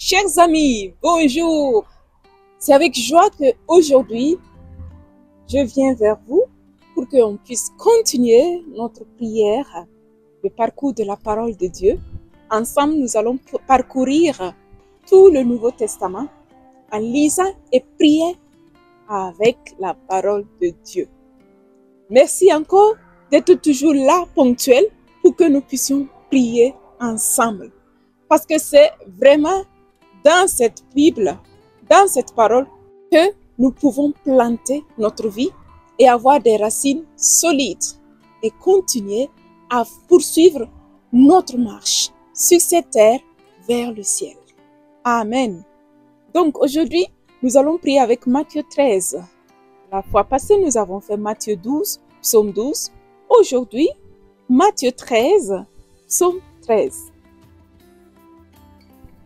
Chers amis, bonjour. C'est avec joie que aujourd'hui, je viens vers vous pour qu'on puisse continuer notre prière, le parcours de la parole de Dieu. Ensemble, nous allons parcourir tout le Nouveau Testament en lisant et prier avec la parole de Dieu. Merci encore d'être toujours là, ponctuel, pour que nous puissions prier ensemble. Parce que c'est vraiment dans cette Bible, dans cette parole, que nous pouvons planter notre vie et avoir des racines solides et continuer à poursuivre notre marche sur cette terre vers le ciel. Amen. Donc aujourd'hui, nous allons prier avec Matthieu 13. La fois passée, nous avons fait Matthieu 12, psaume 12. Aujourd'hui, Matthieu 13, psaume 13.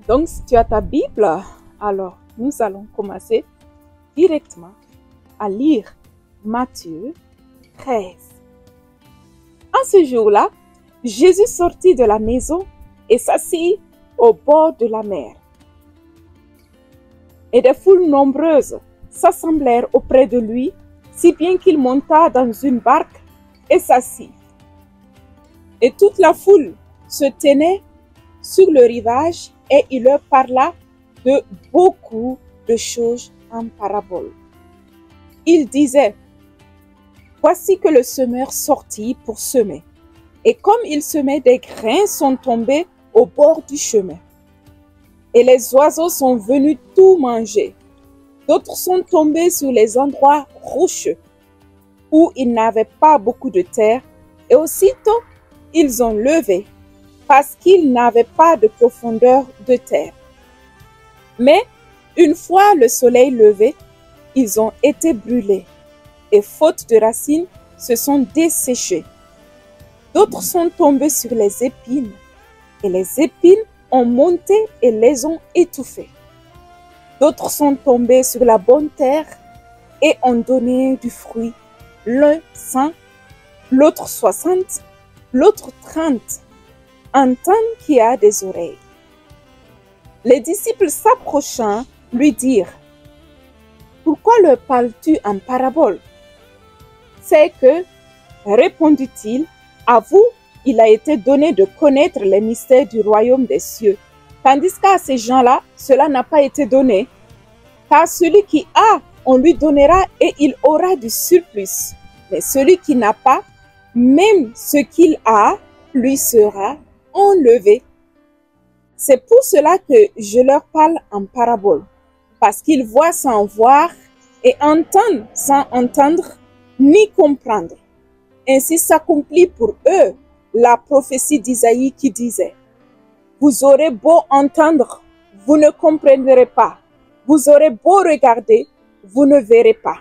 Donc, si tu as ta Bible, alors nous allons commencer directement à lire Matthieu 13. En ce jour-là, Jésus sortit de la maison et s'assit au bord de la mer. Et des foules nombreuses s'assemblèrent auprès de lui, si bien qu'il monta dans une barque et s'assit. Et toute la foule se tenait sur le rivage et il leur parla de beaucoup de choses en parabole. Il disait, « Voici que le semeur sortit pour semer. Et comme il semait, des grains sont tombés au bord du chemin. Et les oiseaux sont venus tout manger. D'autres sont tombés sur les endroits rocheux, où il n'avait pas beaucoup de terre, et aussitôt ils ont levé, parce qu'ils n'avaient pas de profondeur de terre. Mais une fois le soleil levé, ils ont été brûlés, et faute de racines, se sont desséchés. D'autres sont tombés sur les épines, et les épines ont monté et les ont étouffés. D'autres sont tombés sur la bonne terre et ont donné du fruit, l'un 100, l'autre 60, l'autre 30. Entends qui a des oreilles. Les disciples s'approchant lui dirent, « Pourquoi leur parles-tu en parabole ?» C'est que, répondit-il, « À vous, il a été donné de connaître les mystères du royaume des cieux, tandis qu'à ces gens-là, cela n'a pas été donné. Car celui qui a, on lui donnera et il aura du surplus. Mais celui qui n'a pas, même ce qu'il a, lui sera enlevé. C'est pour cela que je leur parle en parabole, parce qu'ils voient sans voir et entendent sans entendre ni comprendre. Ainsi s'accomplit pour eux la prophétie d'Isaïe qui disait, « Vous aurez beau entendre, vous ne comprendrez pas. Vous aurez beau regarder, vous ne verrez pas.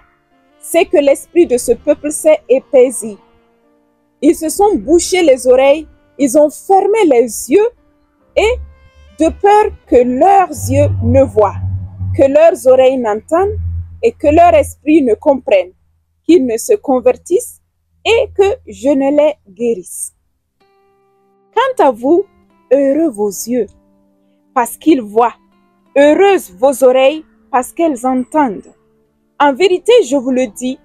C'est que l'esprit de ce peuple s'est épaissi. Ils se sont bouchés les oreilles, ils ont fermé les yeux et de peur que leurs yeux ne voient, que leurs oreilles n'entendent et que leur esprit ne comprenne, qu'ils ne se convertissent et que je ne les guérisse. Quant à vous, heureux vos yeux, parce qu'ils voient, heureuses vos oreilles, parce qu'elles entendent. En vérité, je vous le dis,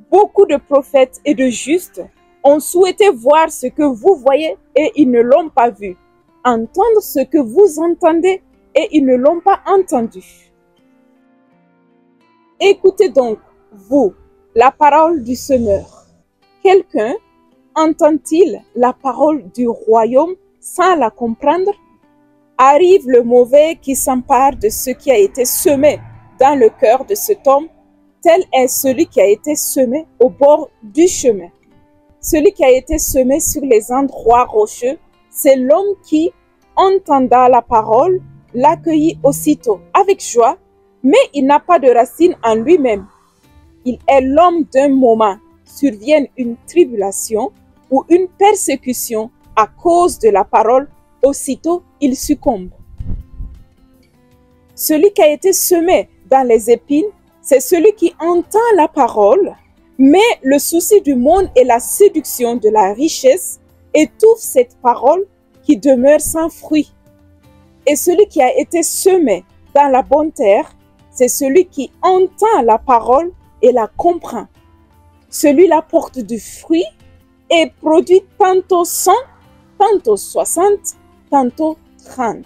beaucoup de prophètes et de justes ont souhaité voir ce que vous voyez et ils ne l'ont pas vu, entendre ce que vous entendez et ils ne l'ont pas entendu. Écoutez donc, vous, la parole du semeur. Quelqu'un entend-il la parole du royaume sans la comprendre? Arrive le mauvais qui s'empare de ce qui a été semé dans le cœur de cet homme, tel est celui qui a été semé au bord du chemin. Celui qui a été semé sur les endroits rocheux, c'est l'homme qui, entendant la parole, l'accueillit aussitôt avec joie, mais il n'a pas de racine en lui-même. Il est l'homme d'un moment. Survienne une tribulation ou une persécution à cause de la parole, aussitôt il succombe. Celui qui a été semé dans les épines, c'est celui qui entend la parole, mais le souci du monde et la séduction de la richesse étouffent cette parole qui demeure sans fruit. Et celui qui a été semé dans la bonne terre, c'est celui qui entend la parole et la comprend. Celui-là porte du fruit et produit tantôt 100, tantôt 60, tantôt 30.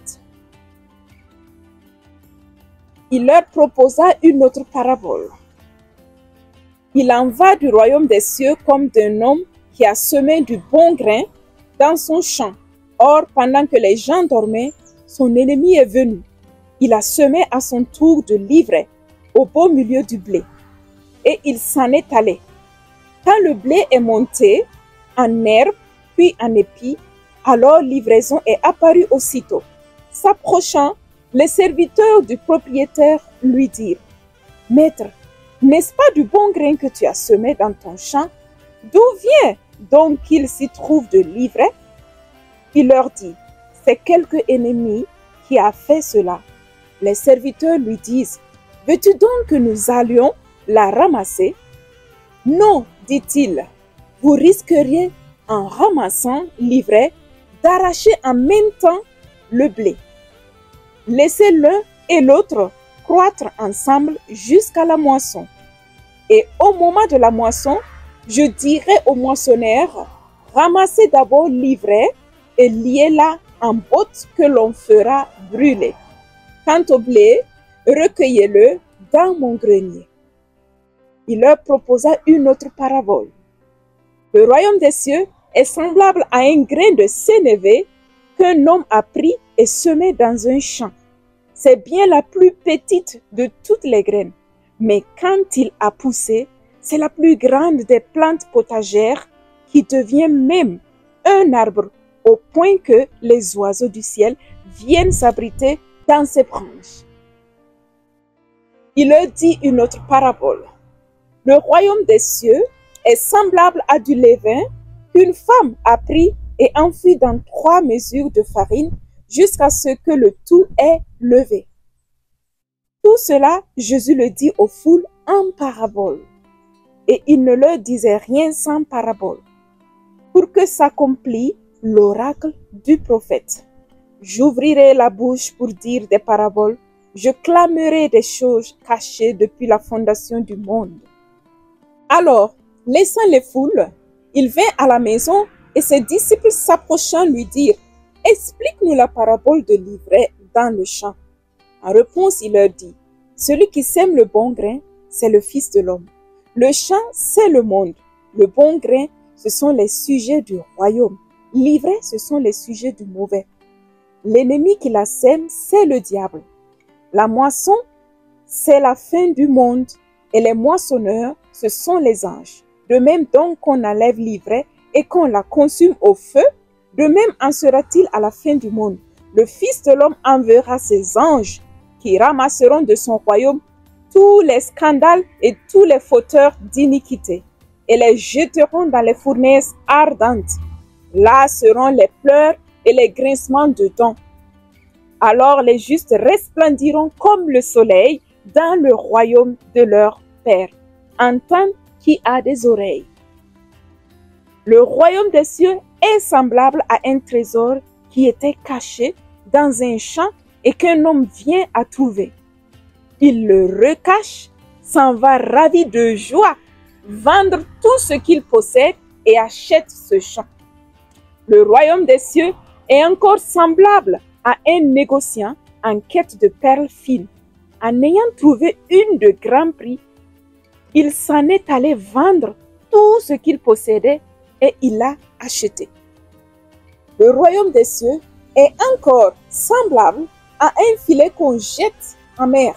Il leur proposa une autre parabole. Il en va du royaume des cieux comme d'un homme qui a semé du bon grain dans son champ. Or, pendant que les gens dormaient, son ennemi est venu. Il a semé à son tour de l'ivraie au beau milieu du blé. Et il s'en est allé. Quand le blé est monté en herbe, puis en épi, alors l'ivraison est apparue aussitôt. S'approchant, les serviteurs du propriétaire lui dirent, « Maître, n'est-ce pas du bon grain que tu as semé dans ton champ? D'où vient donc qu'il s'y trouve de l'ivraie? » Il leur dit, « C'est quelque ennemi qui a fait cela. » Les serviteurs lui disent, « Veux-tu donc que nous allions la ramasser? » « Non, dit-il, vous risqueriez, en ramassant l'ivraie, d'arracher en même temps le blé. Laissez l'un et l'autre croître ensemble jusqu'à la moisson. Et au moment de la moisson, je dirai au moissonneur, ramassez d'abord l'ivraie et liez-la en bottes que l'on fera brûler. Quant au blé, recueillez-le dans mon grenier. » Il leur proposa une autre parabole. Le royaume des cieux est semblable à un grain de sénévé qu'un homme a pris et semé dans un champ. C'est bien la plus petite de toutes les graines, mais quand il a poussé, c'est la plus grande des plantes potagères qui devient même un arbre au point que les oiseaux du ciel viennent s'abriter dans ses branches. Il leur dit une autre parabole. Le royaume des cieux est semblable à du levain qu'une femme a pris et enfoui dans 3 mesures de farine jusqu'à ce que le tout ait levé. Tout cela, Jésus le dit aux foules en parabole. Et il ne leur disait rien sans parabole, pour que s'accomplisse l'oracle du prophète. J'ouvrirai la bouche pour dire des paraboles, je clamerai des choses cachées depuis la fondation du monde. Alors, laissant les foules, il vint à la maison et ses disciples s'approchant lui dirent, « Explique-nous la parabole de l'ivraie dans le champ. » En réponse, il leur dit, « Celui qui sème le bon grain, c'est le Fils de l'homme. Le champ, c'est le monde. Le bon grain, ce sont les sujets du royaume. L'ivraie, ce sont les sujets du mauvais. L'ennemi qui la sème, c'est le diable. La moisson, c'est la fin du monde. Et les moissonneurs, ce sont les anges. De même donc qu'on enlève l'ivraie et qu'on la consume au feu, de même en sera-t-il à la fin du monde. Le Fils de l'homme enverra ses anges qui ramasseront de son royaume tous les scandales et tous les fauteurs d'iniquité et les jeteront dans les fournaises ardentes. Là seront les pleurs et les grincements de dents. Alors les justes resplendiront comme le soleil dans le royaume de leur Père. Entends qui a des oreilles. Le royaume des cieux est semblable à un trésor qui était caché dans un champ et qu'un homme vient à trouver. Il le recache, s'en va ravi de joie, vendre tout ce qu'il possède et achète ce champ. Le royaume des cieux est encore semblable à un négociant en quête de perles fines. En ayant trouvé une de grand prix, il s'en est allé vendre tout ce qu'il possédait et il l'a acheté. Le royaume des cieux est encore semblable à un filet qu'on jette en mer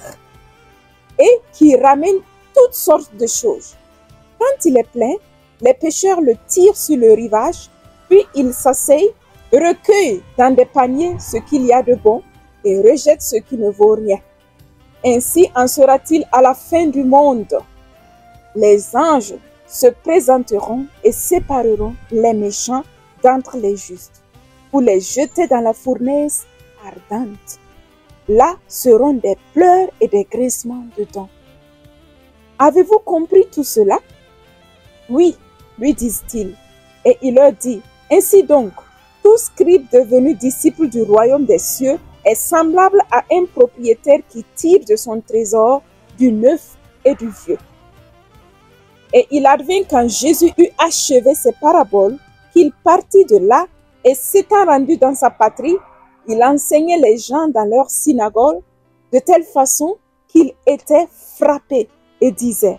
et qui ramène toutes sortes de choses. Quand il est plein, les pêcheurs le tirent sur le rivage, puis ils s'asseyent, recueillent dans des paniers ce qu'il y a de bon et rejettent ce qui ne vaut rien. Ainsi en sera-t-il à la fin du monde. Les anges se présenteront et sépareront les méchants d'entre les justes pour les jeter dans la fournaise ardente. Là seront des pleurs et des grincements de dents. Avez-vous compris tout cela? Oui, lui disent-ils. Et il leur dit, ainsi donc, tout scribe devenu disciple du royaume des cieux est semblable à un propriétaire qui tire de son trésor du neuf et du vieux. Et il advint quand Jésus eut achevé ses paraboles, qu'il partit de là et s'étant rendu dans sa patrie, il enseignait les gens dans leur synagogue de telle façon qu'il était frappé et disait: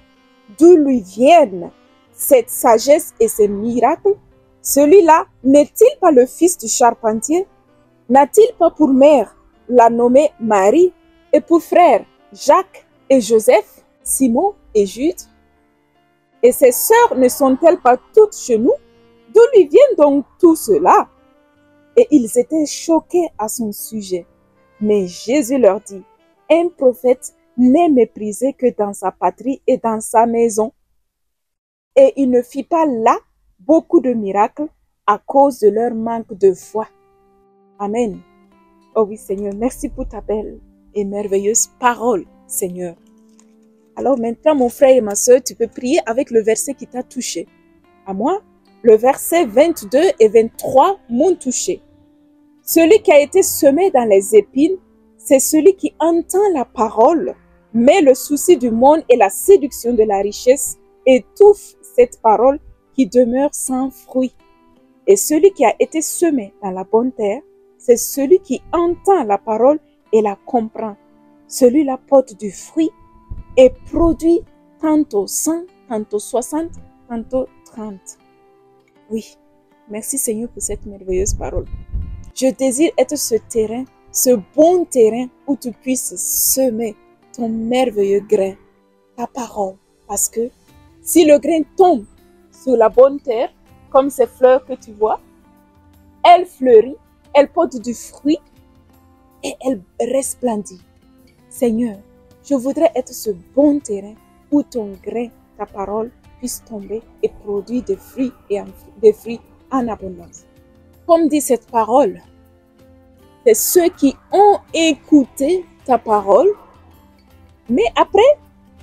d'où lui viennent cette sagesse et ces miracles? Celui-là n'est-il pas le fils du charpentier? N'a-t-il pas pour mère la nommée Marie et pour frères Jacques et Joseph, Simon et Jude? Et ses sœurs ne sont-elles pas toutes chez nous? D'où lui viennent donc tout cela? Et ils étaient choqués à son sujet. Mais Jésus leur dit: un prophète n'est méprisé que dans sa patrie et dans sa maison. Et il ne fit pas là beaucoup de miracles à cause de leur manque de foi. Amen. Oh oui, Seigneur, merci pour ta belle et merveilleuse parole, Seigneur. Alors maintenant, mon frère et ma soeur, tu peux prier avec le verset qui t'a touché. À moi, le verset 22 et 23 m'ont touché. Celui qui a été semé dans les épines, c'est celui qui entend la parole, mais le souci du monde et la séduction de la richesse étouffent cette parole qui demeure sans fruit. Et celui qui a été semé dans la bonne terre, c'est celui qui entend la parole et la comprend. Celui-là porte du fruit et produit tantôt 100, tantôt 60, tantôt 30. Oui, merci Seigneur pour cette merveilleuse parole. Je désire être ce terrain, ce bon terrain où tu puisses semer ton merveilleux grain, ta parole. Parce que si le grain tombe sur la bonne terre, comme ces fleurs que tu vois, elle fleurit, elle porte du fruit et elle resplendit. Seigneur, je voudrais être ce bon terrain où ton grain, ta parole, puisse tomber et produire des fruits en abondance. Comme dit cette parole, c'est ceux qui ont écouté ta parole, mais après,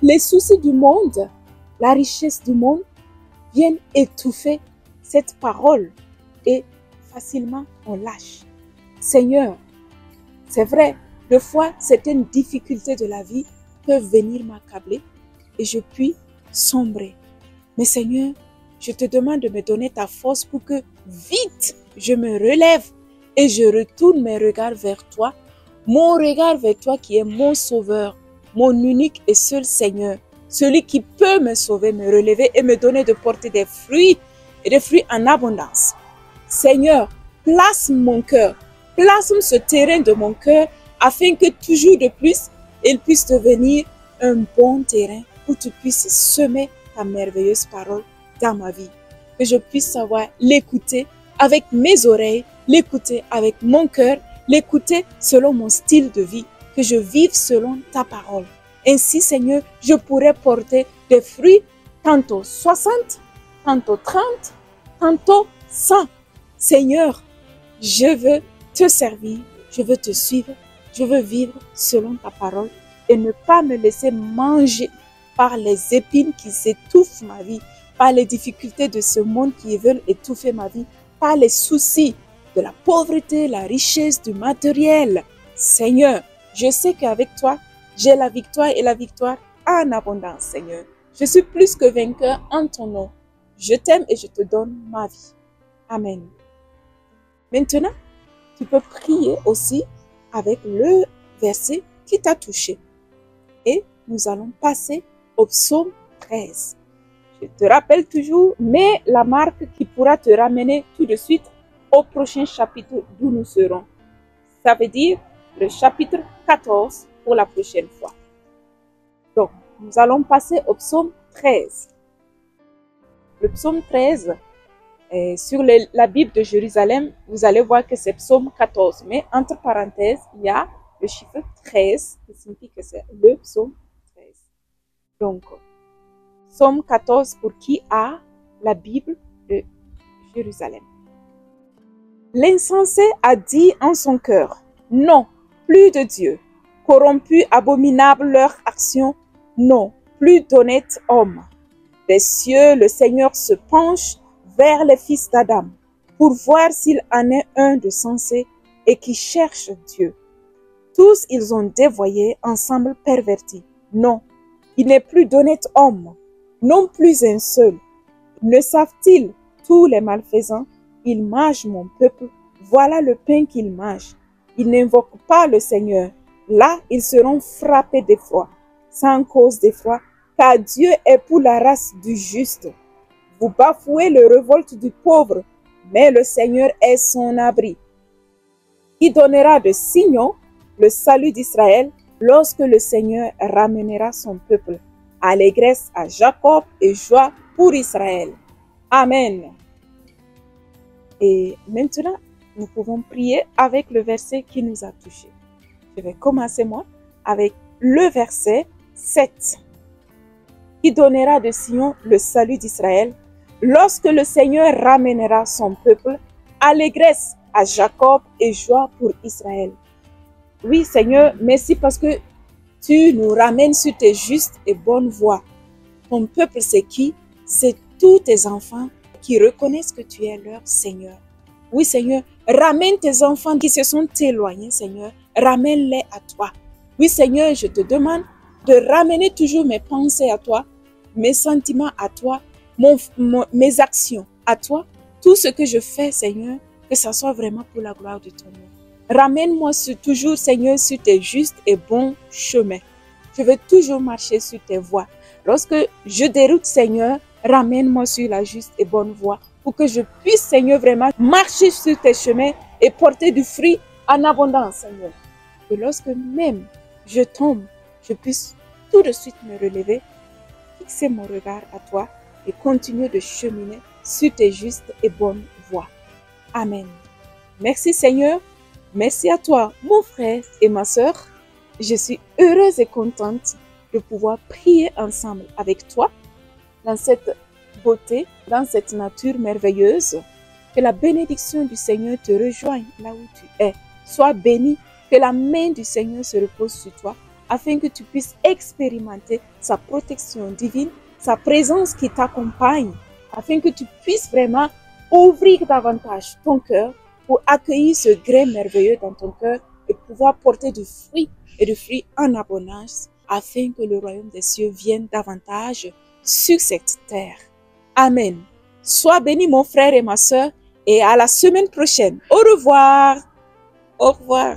les soucis du monde, la richesse du monde viennent étouffer cette parole et facilement on lâche. Seigneur, c'est vrai, des fois certaines difficultés de la vie peuvent venir m'accabler et je puis sombrer. Mais Seigneur, je te demande de me donner ta force pour que vite je me relève et je retourne mes regards vers toi, mon regard vers toi qui est mon sauveur, mon unique et seul Seigneur, celui qui peut me sauver, me relever et me donner de porter des fruits et des fruits en abondance. Seigneur, place mon cœur, place ce terrain de mon cœur afin que toujours de plus, il puisse devenir un bon terrain où tu puisses semer ta merveilleuse parole dans ma vie. Que je puisse savoir l'écouter avec mes oreilles, l'écouter avec mon cœur, l'écouter selon mon style de vie, que je vive selon ta parole. Ainsi, Seigneur, je pourrai porter des fruits tantôt 60, tantôt 30, tantôt 100. Seigneur, je veux te servir, je veux te suivre, je veux vivre selon ta parole et ne pas me laisser manger par les épines qui étouffent ma vie, par les difficultés de ce monde qui veulent étouffer ma vie, par les soucis de la pauvreté, la richesse, du matériel. Seigneur, je sais qu'avec toi, j'ai la victoire et la victoire en abondance, Seigneur. Je suis plus que vainqueur en ton nom. Je t'aime et je te donne ma vie. Amen. Maintenant, tu peux prier aussi avec le verset qui t'a touché. Et nous allons passer au psaume 13. Je te rappelle toujours, mets la marque qui pourra te ramener tout de suite au prochain chapitre d'où nous serons. Ça veut dire le chapitre 14 pour la prochaine fois. Donc, nous allons passer au psaume 13. Le psaume 13, sur la Bible de Jérusalem, vous allez voir que c'est psaume 14. Mais entre parenthèses, il y a le chiffre 13 qui signifie que c'est le psaume 13. Donc, psaume 14 pour qui a la Bible de Jérusalem. L'insensé a dit en son cœur, non, plus de Dieu. Corrompus, abominables leur action, non, plus d'honnêtes hommes. Des cieux, le Seigneur se penche vers les fils d'Adam pour voir s'il en est un de sensé et qui cherche Dieu. Tous ils ont dévoyé, ensemble pervertis. Non, il n'est plus d'honnête homme, non plus un seul. Ne savent-ils tous les malfaisants? Ils mangent mon peuple, voilà le pain qu'ils mangent. Ils n'invoquent pas le Seigneur. Là, ils seront frappés d'effroi, sans cause d'effroi, car Dieu est pour la race du juste. Vous bafouez le révolte du pauvre, mais le Seigneur est son abri. Qui donnera de signaux le salut d'Israël lorsque le Seigneur ramènera son peuple. Allégresse à Jacob et joie pour Israël. Amen. Et maintenant, nous pouvons prier avec le verset qui nous a touchés. Je vais commencer moi avec le verset 7. Qui donnera de Sion le salut d'Israël lorsque le Seigneur ramènera son peuple. Allégresse à Jacob et joie pour Israël. Oui, Seigneur, merci parce que tu nous ramènes sur tes justes et bonnes voies. Ton peuple, c'est qui? C'est tous tes enfants qui reconnaissent que tu es leur Seigneur. Oui, Seigneur, ramène tes enfants qui se sont éloignés, Seigneur. Ramène-les à toi. Oui, Seigneur, je te demande de ramener toujours mes pensées à toi, mes sentiments à toi, mes actions à toi. Tout ce que je fais, Seigneur, que ça soit vraiment pour la gloire de ton nom. Ramène-moi toujours, Seigneur, sur tes justes et bons chemins. Je veux toujours marcher sur tes voies. Lorsque je déroute, Seigneur, ramène-moi sur la juste et bonne voie pour que je puisse, Seigneur, vraiment marcher sur tes chemins et porter du fruit en abondance, Seigneur. Et lorsque même je tombe, je puisse tout de suite me relever, fixer mon regard à toi et continuer de cheminer sur tes justes et bonnes voies. Amen. Merci, Seigneur. Merci à toi, mon frère et ma sœur. Je suis heureuse et contente de pouvoir prier ensemble avec toi dans cette beauté, dans cette nature merveilleuse. Que la bénédiction du Seigneur te rejoigne là où tu es. Sois béni, que la main du Seigneur se repose sur toi afin que tu puisses expérimenter sa protection divine, sa présence qui t'accompagne, afin que tu puisses vraiment ouvrir davantage ton cœur pour accueillir ce grain merveilleux dans ton cœur et pouvoir porter du fruit et du fruit en abondance afin que le royaume des cieux vienne davantage sur cette terre. Amen. Sois béni mon frère et ma sœur et à la semaine prochaine. Au revoir. Au revoir.